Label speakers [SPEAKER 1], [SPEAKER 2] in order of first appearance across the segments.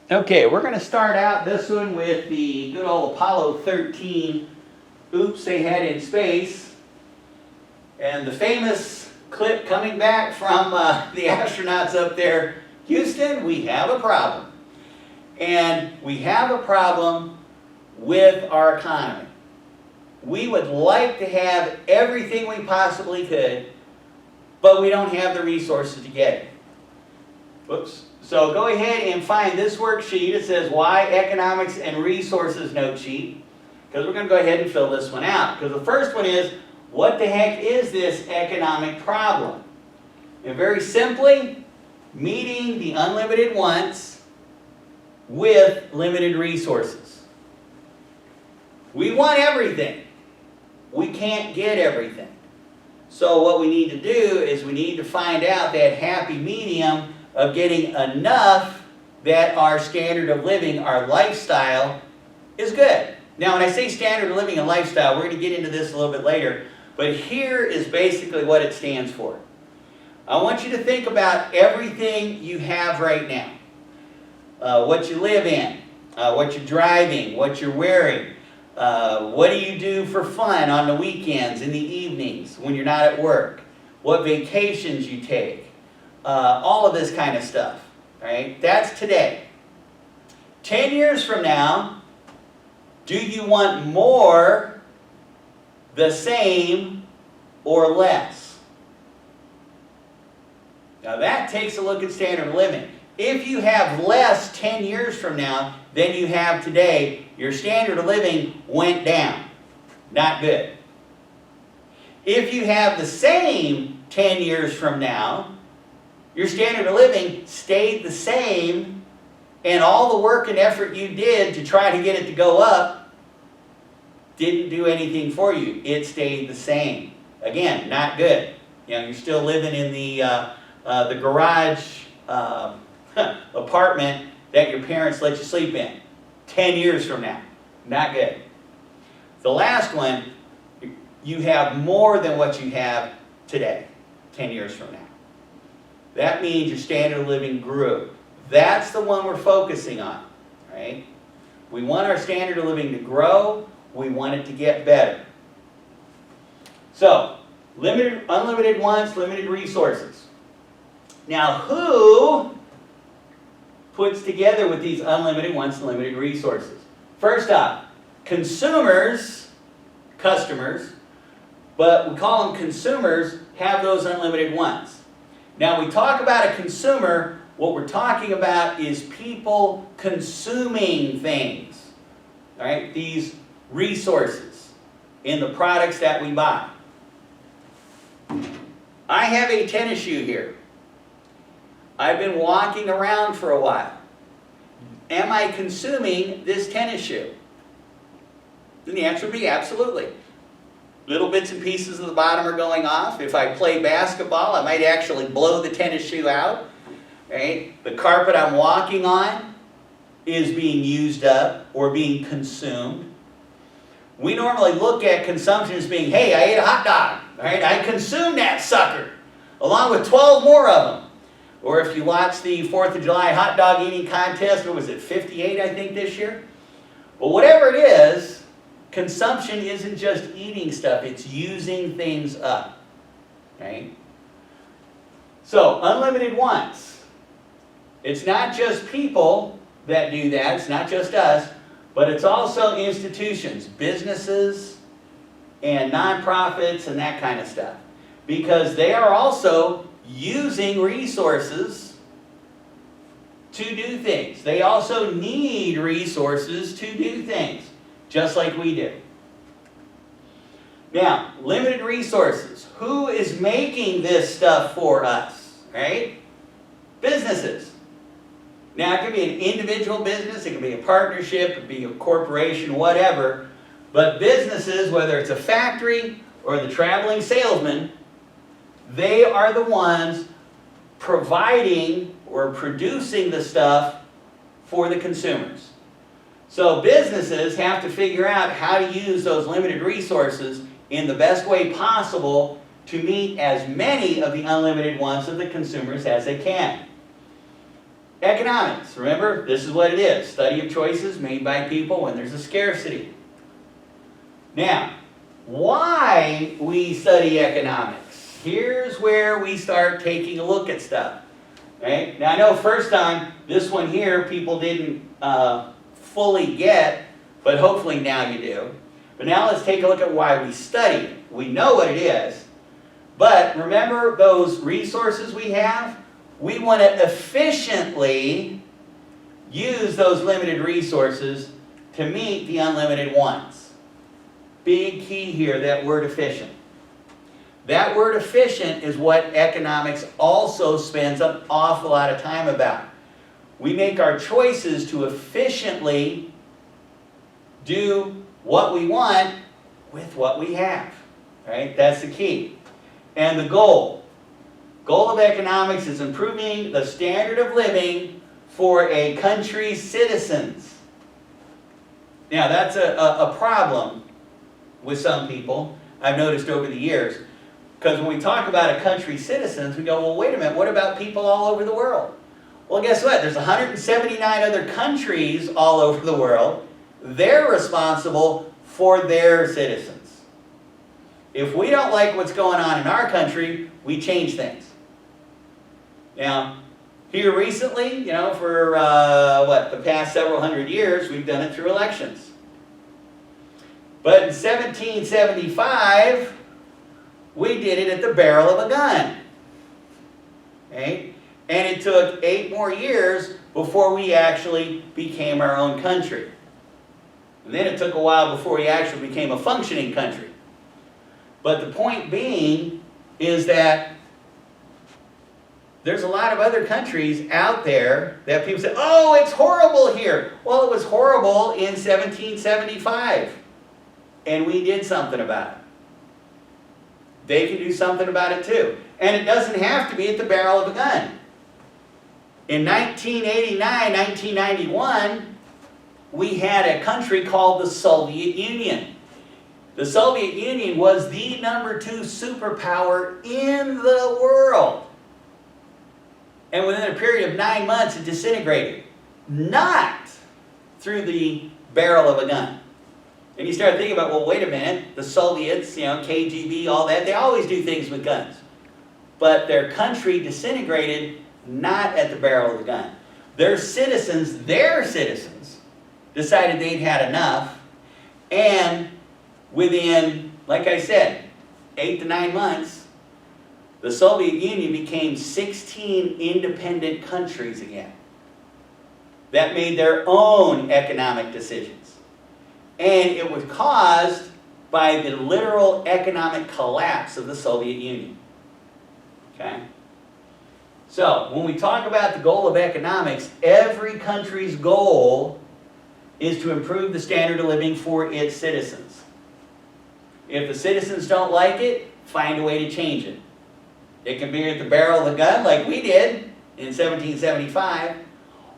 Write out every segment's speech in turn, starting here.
[SPEAKER 1] Okay, we're going to start out this one with the good old Apollo 13 oops they had in space. And the famous clip coming back from the astronauts up there, Houston, we have a problem. And we have a problem with our economy. We would like to have everything we possibly could, but we don't have the resources to get it. Whoops. So go ahead and find this worksheet. It says Why Economics and Resources Note Sheet, because we're going to go ahead and fill this one out. Because the first one is, what the heck is this economic problem? And very simply, meeting the unlimited wants with limited resources. We want everything. We can't get everything. So what we need to do is we need to find out that happy medium of getting enough that our standard of living, our lifestyle, is good. Now when I say standard of living and lifestyle, we're going to get into this a little bit later, but here is basically what it stands for. I want you to think about everything you have right now. What you live in, what you're driving, what you're wearing, what do you do for fun on the weekends, in the evenings, when you're not at work, what vacations you take. All of this kind of stuff, right? That's today. 10 years from now, do you want more, the same, or less? Now that takes a look at standard of living. If you have less 10 years from now than you have today, your standard of living went down. Not good. If you have the same 10 years from now, your standard of living stayed the same, and all the work and effort you did to try to get it to go up didn't do anything for you. It stayed the same. Again, not good. You know, you're still living in the garage apartment that your parents let you sleep in 10 years from now. Not good. The last one, you have more than what you have today, 10 years from now. That means your standard of living grew. That's the one we're focusing on, right? We want our standard of living to grow. We want it to get better. So, unlimited wants, limited resources. Now, who puts together with these unlimited wants and limited resources? First off, consumers, customers, but we call them consumers, have those unlimited wants. Now, we talk about a consumer, what we're talking about is people consuming things, all right? These resources in the products that we buy. I have a tennis shoe here. I've been walking around for a while. Am I consuming this tennis shoe? And the answer would be absolutely. Little bits and pieces of the bottom are going off. If I play basketball, I might actually blow the tennis shoe out. Right? The carpet I'm walking on is being used up or being consumed. We normally look at consumption as being, hey, I ate a hot dog. Right? I consumed that sucker, along with 12 more of them. Or if you watch the 4th of July hot dog eating contest, what was it, 58 I think this year? Well, whatever it is, consumption isn't just eating stuff, it's using things up. Right? So, unlimited wants. It's not just people that do that, it's not just us, but it's also institutions, businesses, and nonprofits and that kind of stuff. Because they are also using resources to do things. They also need resources to do things, just like we do. Now, limited resources. Who is making this stuff for us, right? Businesses. Now, it could be an individual business, it could be a partnership, it could be a corporation, whatever. But businesses, whether it's a factory or the traveling salesman, they are the ones providing or producing the stuff for the consumers. So businesses have to figure out how to use those limited resources in the best way possible to meet as many of the unlimited wants of the consumers as they can. Economics, remember, this is what it is. Study of choices made by people when there's a scarcity. Now, why we study economics? Here's where we start taking a look at stuff. Right? Now I know first time, this one here, people didn't fully get, but hopefully now you do. But now let's take a look at why we study it. We know what it is, but remember those resources we have? We want to efficiently use those limited resources to meet the unlimited wants. Big key here, that word efficient. That word efficient is what economics also spends an awful lot of time about. We make our choices to efficiently do what we want with what we have. Right? That's the key. And the goal of economics is improving the standard of living for a country's citizens. Now that's a problem with some people, I've noticed over the years. Because when we talk about a country's citizens, we go, well, wait a minute, what about people all over the world? Well, guess what? There's 179 other countries all over the world. They're responsible for their citizens. If we don't like what's going on in our country, we change things. Now, here recently, for the past several hundred years, we've done it through elections. But in 1775, we did it at the barrel of a gun. Okay? And it took 8 more years before we actually became our own country. And then it took a while before we actually became a functioning country. But the point being is that there's a lot of other countries out there that people say, oh, it's horrible here. Well, it was horrible in 1775. And we did something about it. They can do something about it too. And it doesn't have to be at the barrel of a gun. In 1989, 1991, we had a country called the Soviet Union. The Soviet Union was the #2 superpower in the world. And within a period of 9 months, it disintegrated. Not through the barrel of a gun. And you start thinking about, well, wait a minute, the Soviets, KGB, all that, they always do things with guns. But their country disintegrated not at the barrel of the gun. Their citizens, decided they'd had enough, and within, like I said, 8 to 9 months, the Soviet Union became 16 independent countries again that made their own economic decisions. And it was caused by the literal economic collapse of the Soviet Union. Okay? So, when we talk about the goal of economics, every country's goal is to improve the standard of living for its citizens. If the citizens don't like it, find a way to change it. It can be at the barrel of the gun, like we did in 1775,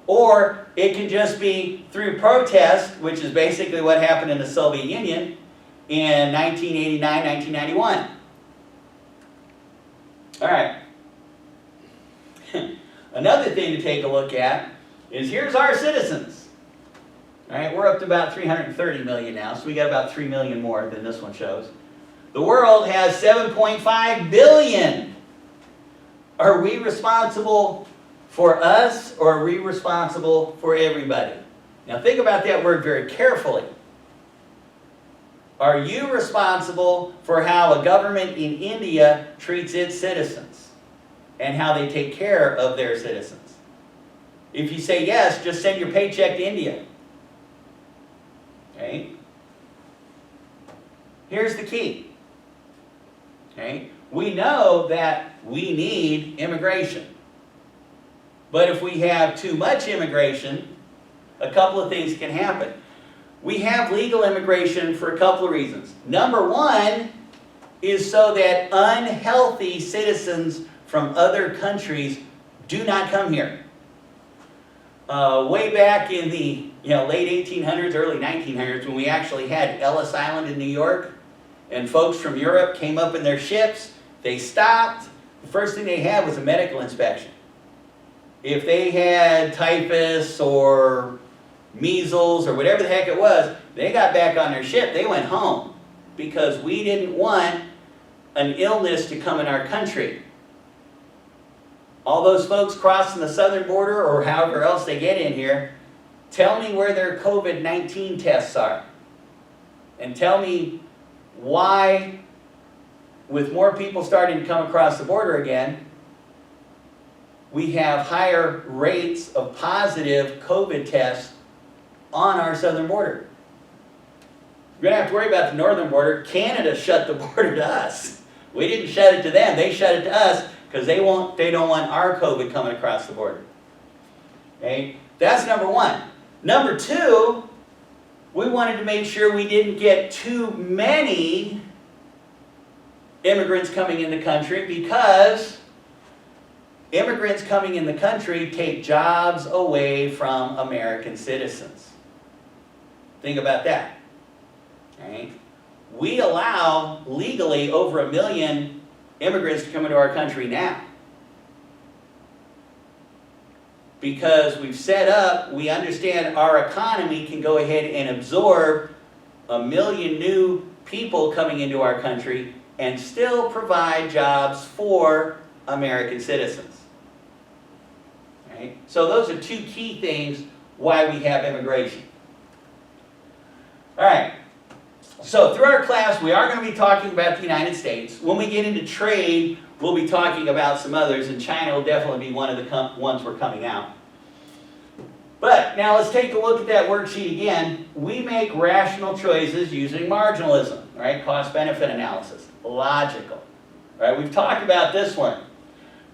[SPEAKER 1] or it can just be through protest, which is basically what happened in the Soviet Union in 1989, 1991. All right. Another thing to take a look at is here's our citizens. All right, we're up to about 330 million now, so we got about 3 million more than this one shows. The world has 7.5 billion. Are we responsible for us, or are we responsible for everybody? Now think about that word very carefully. Are you responsible for how a government in India treats its citizens and how they take care of their citizens? If you say yes, just send your paycheck to India. Okay? Here's the key. Okay? We know that we need immigration. But if we have too much immigration, a couple of things can happen. We have legal immigration for a couple of reasons. Number one is so that unhealthy citizens from other countries do not come here. Way back in the late 1800s, early 1900s, when we actually had Ellis Island in New York, and folks from Europe came up in their ships, they stopped. The first thing they had was a medical inspection. if they had typhus or measles or whatever the heck it was, they got back on their ship, they went home, because we didn't want an illness to come in our country. All those folks crossing the southern border or however else they get in here, tell me where their COVID-19 tests are. And tell me why, with more people starting to come across the border again, we have higher rates of positive COVID tests on our southern border. We're going to have to worry about the northern border. Canada shut the border to us. We didn't shut it to them. They shut it to us because they don't want our COVID coming across the border. Okay? That's number one. Number two, we wanted to make sure we didn't get too many immigrants coming in the country, because immigrants coming in the country take jobs away from American citizens. Think about that. Okay? We allow legally over 1 million immigrants to come into our country now. Because we've set up, we understand our economy can go ahead and absorb 1 million new people coming into our country and still provide jobs for American citizens. Right? So those are two key things why we have immigration. All right. So through our class, we are going to be talking about the United States. When we get into trade, we'll be talking about some others, and China will definitely be one of the ones we're coming out. But now let's take a look at that worksheet again. We make rational choices using marginalism, right? Cost-benefit analysis, logical. Right? We've talked about this one.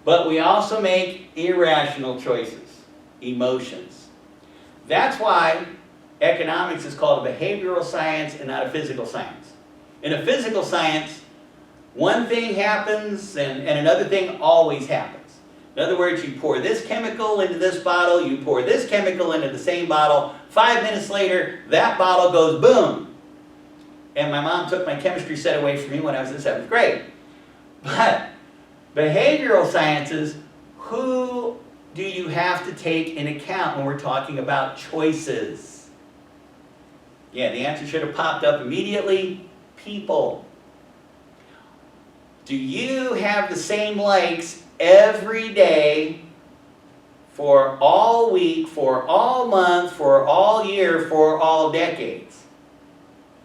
[SPEAKER 1] But we also make irrational choices, emotions. That's why economics is called a behavioral science and not a physical science. In a physical science, one thing happens and another thing always happens. In other words, you pour this chemical into this bottle, you pour this chemical into the same bottle, 5 minutes later, that bottle goes boom. And my mom took my chemistry set away from me when I was in 7th grade. But behavioral sciences, who do you have to take into account when we're talking about choices? Yeah, the answer should have popped up immediately. People. Do you have the same likes every day for all week, for all month, for all year, for all decades?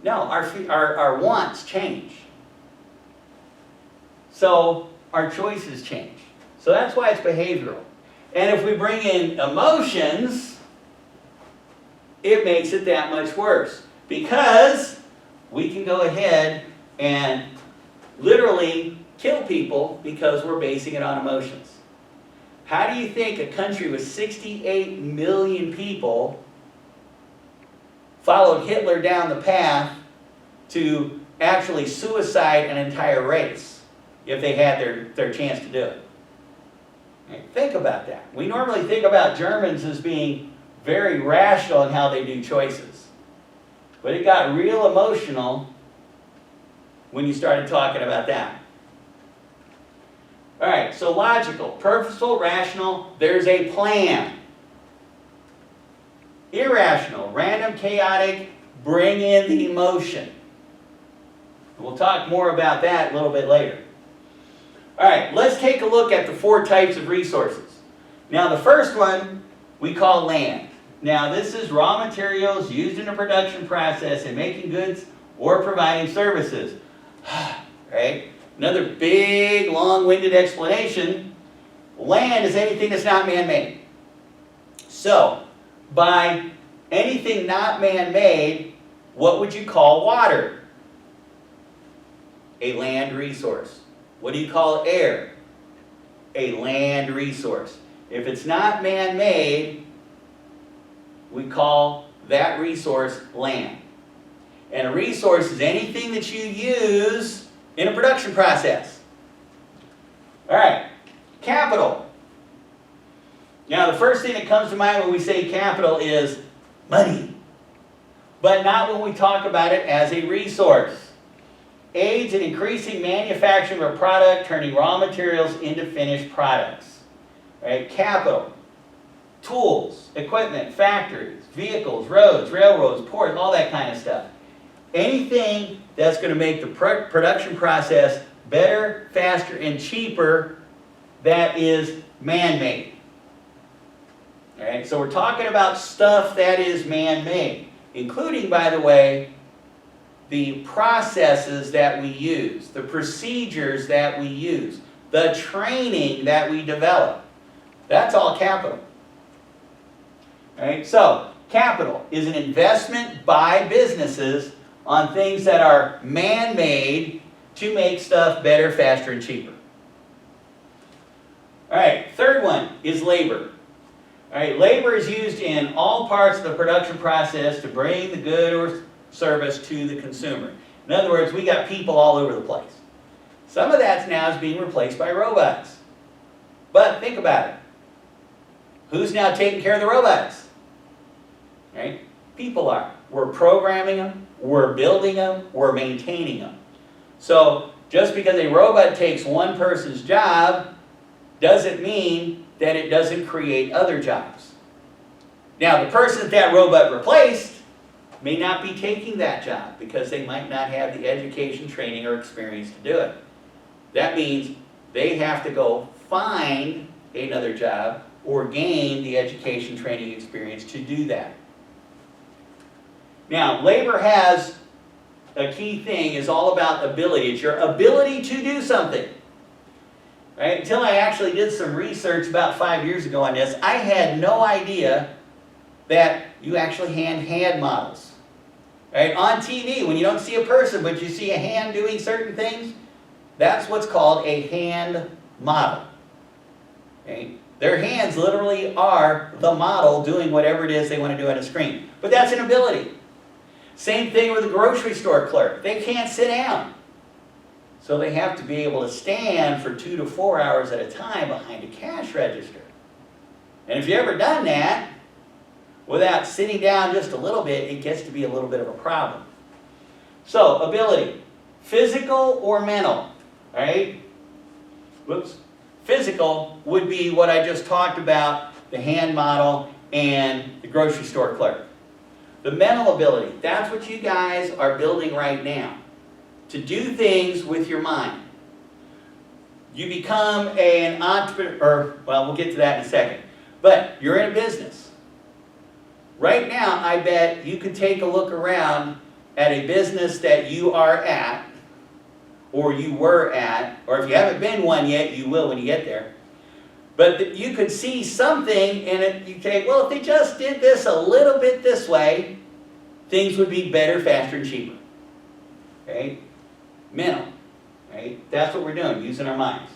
[SPEAKER 1] No, our wants change. So our choices change. So that's why it's behavioral. And if we bring in emotions, it makes it that much worse. Because we can go ahead and literally kill people because we're basing it on emotions. How do you think a country with 68 million people followed Hitler down the path to actually suicide an entire race if they had their chance to do it? Right? Think about that. We normally think about Germans as being very rational in how they do choices. But it got real emotional when you started talking about that. All right, so logical, purposeful, rational, there's a plan. Irrational, random, chaotic, bring in the emotion. We'll talk more about that a little bit later. All right, let's take a look at the 4 types of resources. Now, the first one we call land. Now, this is raw materials used in a production process in making goods or providing services. Right? Another big, long-winded explanation. Land is anything that's not man-made. So, by anything not man-made, what would you call water? A land resource. What do you call air? A land resource. If it's not man-made, we call that resource land. And a resource is anything that you use in a production process. All right, capital. Now, the first thing that comes to mind when we say capital is money, but not when we talk about it as a resource. Aids in increasing manufacturing of a product, turning raw materials into finished products. Right? Capital. tools, equipment, factories, vehicles, roads, railroads, ports, all that kind of stuff. Anything that's going to make the production process better, faster, and cheaper that is man-made. All right, so we're talking about stuff that is man-made, including, by the way, the processes that we use, the procedures that we use, the training that we develop. That's all capital. All right, so capital is an investment by businesses on things that are man-made to make stuff better, faster, and cheaper. All right, third one is labor. All right, labor is used in all parts of the production process to bring the good or service to the consumer. In other words, we got people all over the place. Some of that now is being replaced by robots. But think about it. Who's now taking care of the robots? Right? People are. We're programming them, we're building them, we're maintaining them. So just because a robot takes one person's job doesn't mean that it doesn't create other jobs. Now, the person that robot replaced may not be taking that job because they might not have the education, training, or experience to do it. That means they have to go find another job or gain the education, training, experience to do that. Now, labor has a key thing is all about ability. It's your ability to do something. Right? Until I actually did some research about 5 years ago on this, I had no idea that you actually hand models. Right? On TV, when you don't see a person, but you see a hand doing certain things, that's what's called a hand model. Okay? Their hands literally are the model doing whatever it is they want to do on a screen. But that's an ability. Same thing with a grocery store clerk. They can't sit down. So they have to be able to stand for 2 to 4 hours at a time behind a cash register. And if you've ever done that, without sitting down just a little bit, it gets to be a little bit of a problem. So, ability. Physical or mental, right? Whoops. Physical would be what I just talked about, the hand model and the grocery store clerk. The mental ability, that's what you guys are building right now. To do things with your mind. You become an entrepreneur, well, we'll get to that in a second. But you're in a business. Right now, I bet you could take a look around at a business that you are at, or you were at, or if you haven't been one yet, you will when you get there. But you could see something in it, you say, well, if they just did this a little bit this way, things would be better, faster, and cheaper. Okay? Mental. Right? That's what we're doing, using our minds.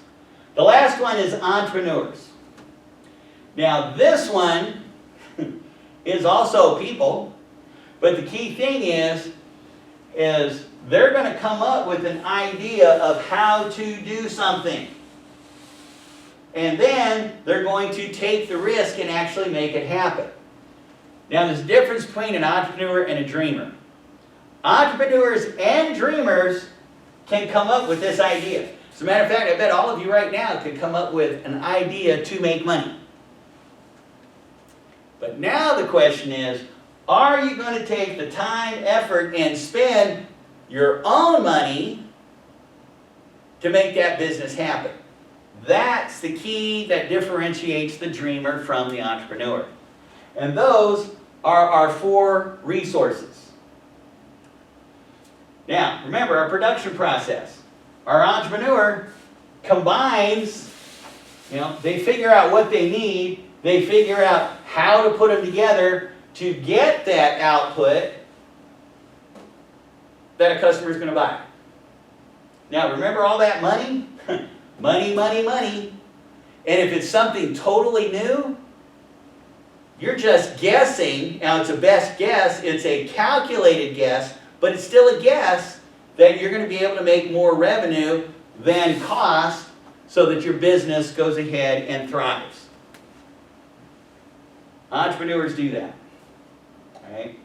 [SPEAKER 1] The last one is entrepreneurs. Now, this one is also people, but the key thing is they're going to come up with an idea of how to do something. And then they're going to take the risk and actually make it happen. Now, there's a difference between an entrepreneur and a dreamer. Entrepreneurs and dreamers can come up with this idea. As a matter of fact, I bet all of you right now could come up with an idea to make money. But now the question is, are you going to take the time, effort, and spend your own money to make that business happen? That's the key that differentiates the dreamer from the entrepreneur. And those are our 4 resources. Now, remember our production process. Our entrepreneur combines, they figure out what they need, they figure out how to put them together to get that output that a customer is going to buy. Now, remember all that money? Money, money, money. And if it's something totally new, you're just guessing. Now, it's a best guess. It's a calculated guess, but it's still a guess that you're going to be able to make more revenue than cost so that your business goes ahead and thrives. Entrepreneurs do that. All right?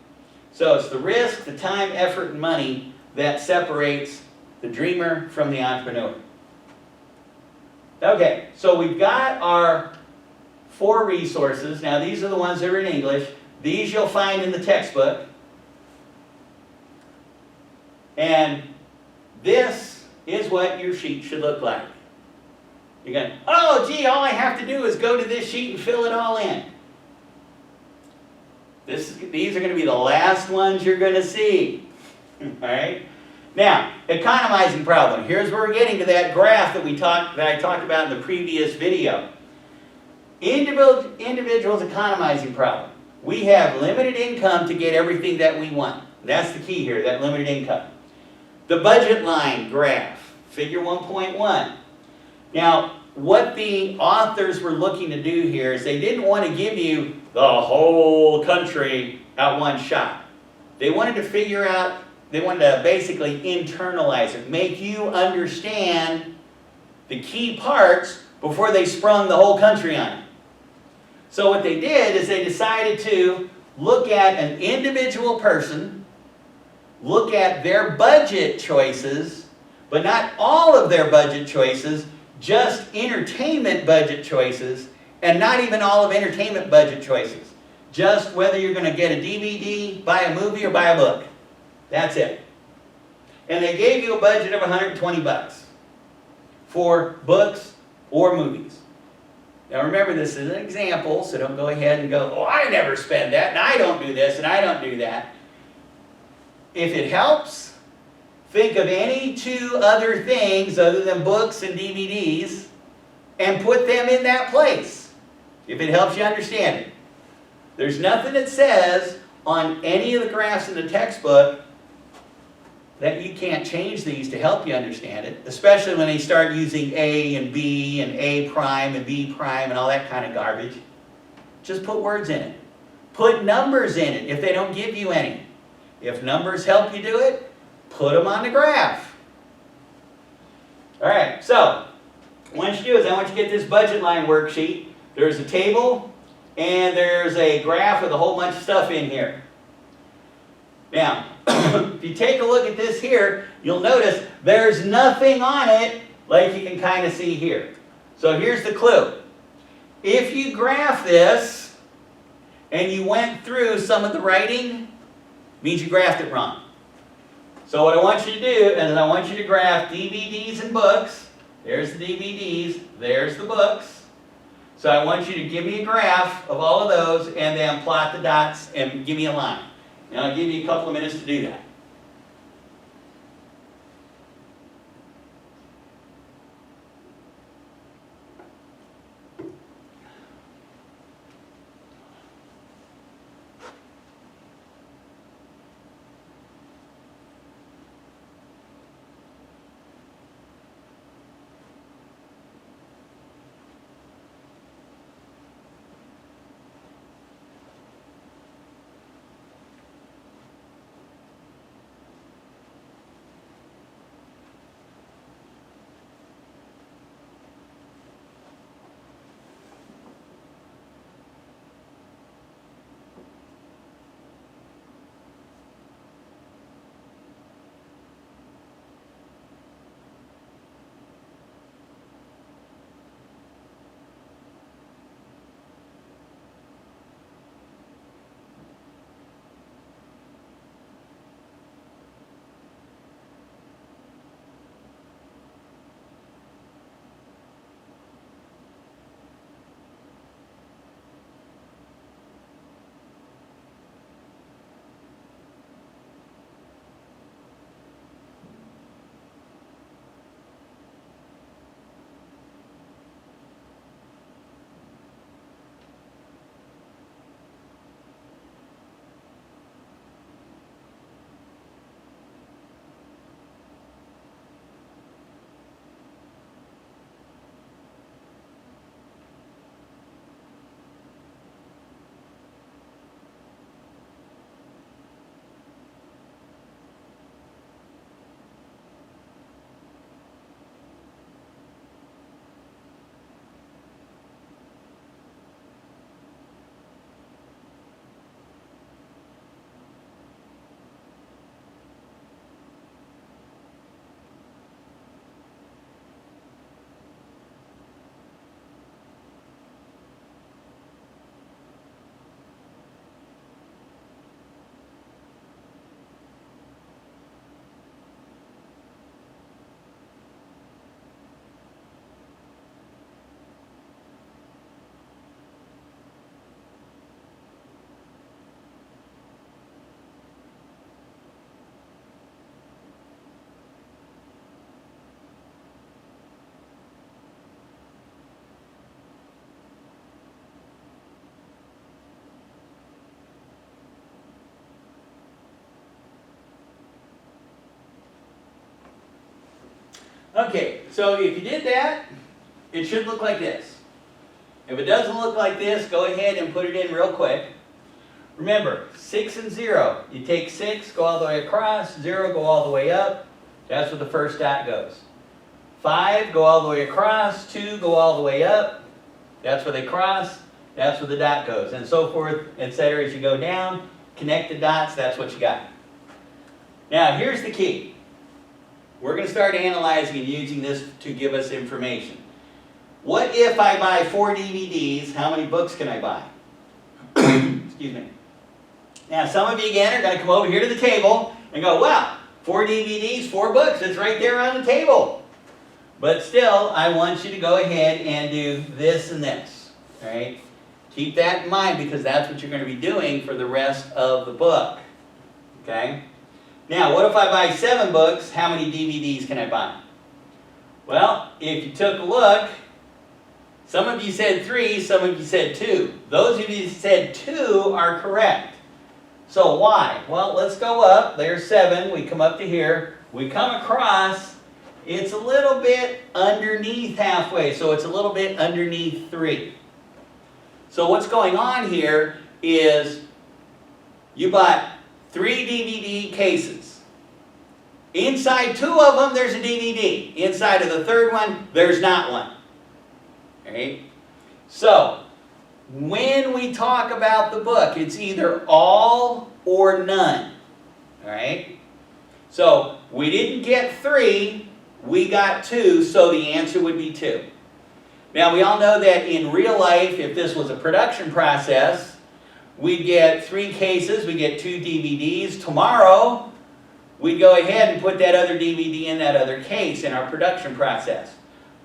[SPEAKER 1] So it's the risk, the time, effort, and money that separates the dreamer from the entrepreneur. Okay, so we've got our 4 resources. Now these are the ones that are in English. These you'll find in the textbook. And this is what your sheet should look like. You're going, oh gee, all I have to do is go to this sheet and fill it all in. These are going to be the last ones you're going to see. Alright? Now, economizing problem. Here's where we're getting to that graph that I talked about in the previous video. Individuals economizing problem. We have limited income to get everything that we want. That's the key here, that limited income. The budget line graph, figure 1.1. Now, what the authors were looking to do here is they didn't want to give you the whole country at one shot. They wanted to figure out, they wanted to basically internalize it, make you understand the key parts before they sprung the whole country on you. So what they did is they decided to look at an individual person, look at their budget choices, but not all of their budget choices, just entertainment budget choices, and not even all of entertainment budget choices. Just whether you're going to get a DVD, buy a movie, or buy a book. That's it. And they gave you a budget of $120 for books or movies. Now remember, this is an example, so don't go ahead and go, oh, I never spend that, and I don't do this, and I don't do that. If it helps, think of any 2 other things other than books and DVDs and put them in that place, if it helps you understand it. There's nothing that says on any of the graphs in the textbook that you can't change these to help you understand it, especially when they start using A and B and A prime and B prime and all that kind of garbage. Just put words in it. Put numbers in it if they don't give you any. If numbers help you do it, put them on the graph. Alright, so what I want you to do is I want you to get this budget line worksheet. There's a table and there's a graph with a whole bunch of stuff in here. Now, if you take a look at this here, you'll notice there's nothing on it like you can kind of see here. So here's the clue. If you graph this and you went through some of the writing, means you graphed it wrong. So what I want you to do is I want you to graph DVDs and books. There's the DVDs, there's the books. So I want you to give me a graph of all of those and then plot the dots and give me a line. And I'll give you a couple of minutes to do that. Okay, so if you did that, it should look like this. If it doesn't look like this, go ahead and put it in real quick. Remember, 6 and 0. You take 6, go all the way across, 0, go all the way up. That's where the first dot goes. 5, go all the way across, 2, go all the way up. That's where they cross, that's where the dot goes, and so forth, etc. As you go down, connect the dots, that's what you got. Now, here's the key. We're going to start analyzing and using this to give us information. What if I buy 4 DVDs, how many books can I buy? Excuse me. Now, some of you again are going to come over here to the table and go, wow, 4 DVDs, 4 books, it's right there on the table. But still, I want you to go ahead and do this and this, all right? Keep that in mind because that's what you're going to be doing for the rest of the book, okay? Now, what if I buy 7 books, how many DVDs can I buy? Well, if you took a look, some of you said 3, some of you said 2. Those of you who said 2 are correct. So why? Well, let's go up. There's 7. We come up to here. We come across. It's a little bit underneath halfway, so it's a little bit underneath 3. So what's going on here is you bought 3 DVD cases. Inside 2 of them, there's a DVD. Inside of the third one, there's not one. Okay? So, when we talk about the book, it's either all or none. Alright? So, we didn't get 3, we got 2, so the answer would be 2. Now, we all know that in real life, if this was a production process, we'd get 3 cases, we get 2 DVDs. Tomorrow, we'd go ahead and put that other DVD in that other case in our production process.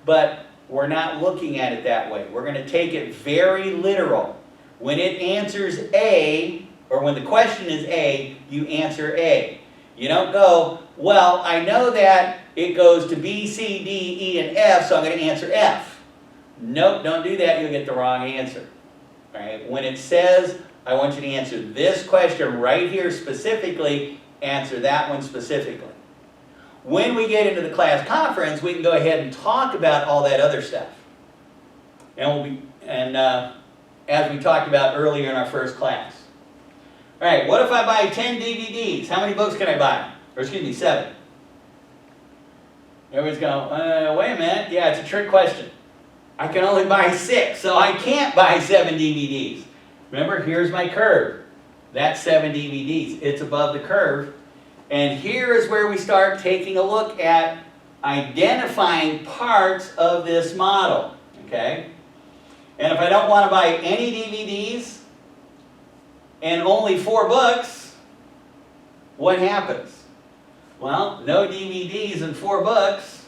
[SPEAKER 1] But we're not looking at it that way. We're going to take it very literal. When it answers A, or when the question is A, you answer A. You don't go, well, I know that it goes to B, C, D, E, and F, so I'm going to answer F. Nope, don't do that. You'll get the wrong answer. All right? When it says, I want you to answer this question right here specifically, answer that one specifically. When we get into the class conference, we can go ahead and talk about all that other stuff. And as we talked about earlier in our first class. All right, what if I buy 10 DVDs? How many books can I buy? Or excuse me, 7. Everybody's going, wait a minute. Yeah, it's a trick question. I can only buy 6, so I can't buy 7 DVDs. Remember, here's my curve. That's 7 DVDs. It's above the curve. And here is where we start taking a look at identifying parts of this model, okay? And if I don't want to buy any DVDs and only 4 books, what happens? Well, no DVDs and 4 books.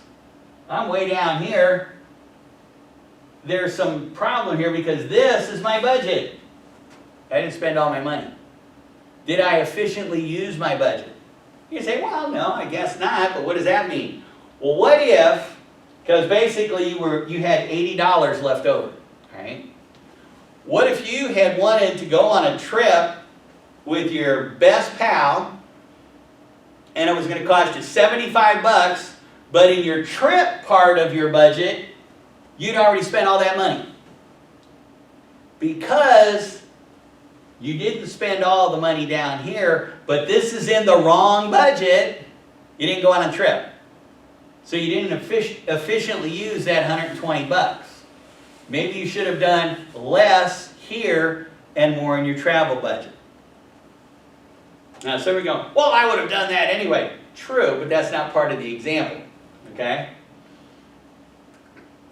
[SPEAKER 1] I'm way down here. There's some problem here because this is my budget. I didn't spend all my money. Did I efficiently use my budget? You say, well, no, I guess not, but what does that mean? Well, what if, because basically you had $80 left over, right? What if you had wanted to go on a trip with your best pal, and it was going to cost you 75 bucks, but in your trip part of your budget, you'd already spent all that money. Because you didn't spend all the money down here, but this is in the wrong budget. You didn't go on a trip. So you didn't efficiently use that 120 bucks. Maybe you should have done less here and more in your travel budget. Now, so we're going, well, I would have done that anyway. True, but that's not part of the example. Okay?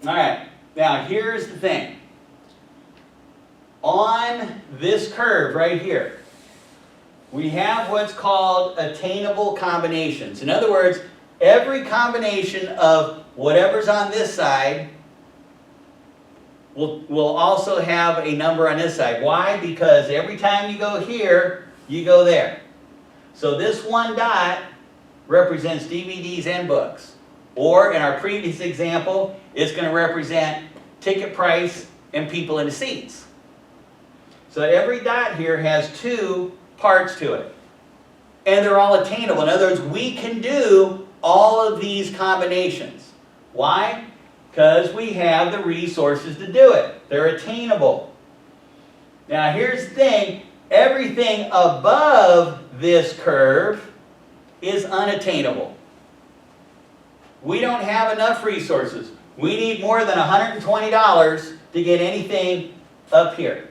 [SPEAKER 1] All right. Now, here's the thing. On this curve right here, we have what's called attainable combinations. In other words, every combination of whatever's on this side will also have a number on this side. Why? Because every time you go here, you go there. So this one dot represents DVDs and books. Or in our previous example, it's going to represent ticket price and people in the seats. So every dot here has 2 parts to it. And they're all attainable. In other words, we can do all of these combinations. Why? Because we have the resources to do it. They're attainable. Now here's the thing, everything above this curve is unattainable. We don't have enough resources. We need more than $120 to get anything up here.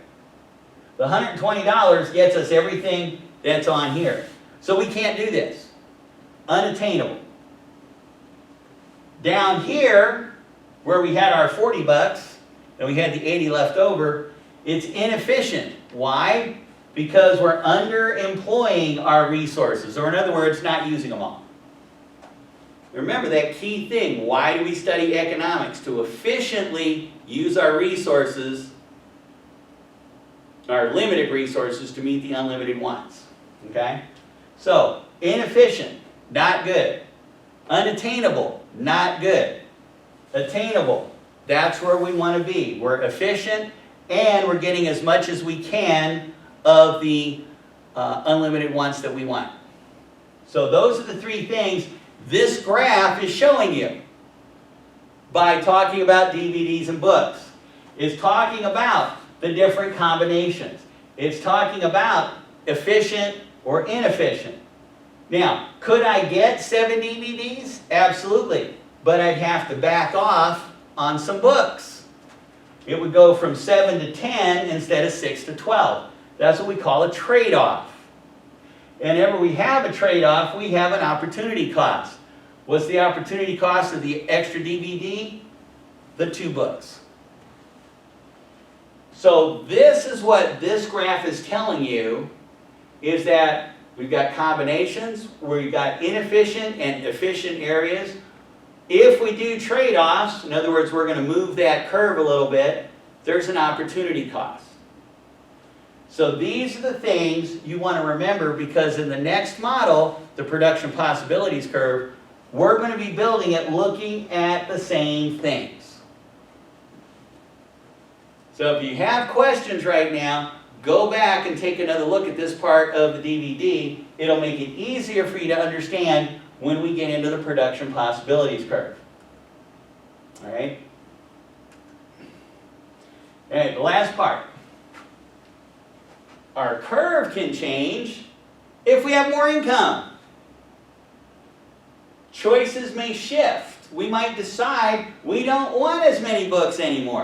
[SPEAKER 1] The $120 gets us everything that's on here. So we can't do this. Unattainable. Down here, where we had our 40 bucks, and we had the 80 left over, it's inefficient. Why? Because we're underemploying our resources, or in other words, not using them all. Remember that key thing, why do we study economics? To efficiently use our resources, our limited resources, to meet the unlimited wants. Okay? So, inefficient, not good. Unattainable, not good. Attainable, that's where we want to be. We're efficient and we're getting as much as we can of the unlimited wants that we want. So those are the three things this graph is showing you by talking about DVDs and books. It's talking about the different combinations. It's talking about efficient or inefficient. Now, could I get 7 DVDs? Absolutely. But I'd have to back off on some books. It would go from 7 to 10 instead of 6 to 12. That's what we call a trade-off. And whenever we have a trade-off, we have an opportunity cost. What's the opportunity cost of the extra DVD? The 2 books. So this is what this graph is telling you, is that we've got combinations where we've got inefficient and efficient areas. If we do trade-offs, in other words, we're going to move that curve a little bit, there's an opportunity cost. So these are the things you want to remember, because in the next model, the production possibilities curve, we're going to be building it looking at the same things. So if you have questions right now, go back and take another look at this part of the DVD. It'll make it easier for you to understand when we get into the production possibilities curve. All right? All right, the last part. Our curve can change if we have more income. Choices may shift. We might decide we don't want as many books anymore.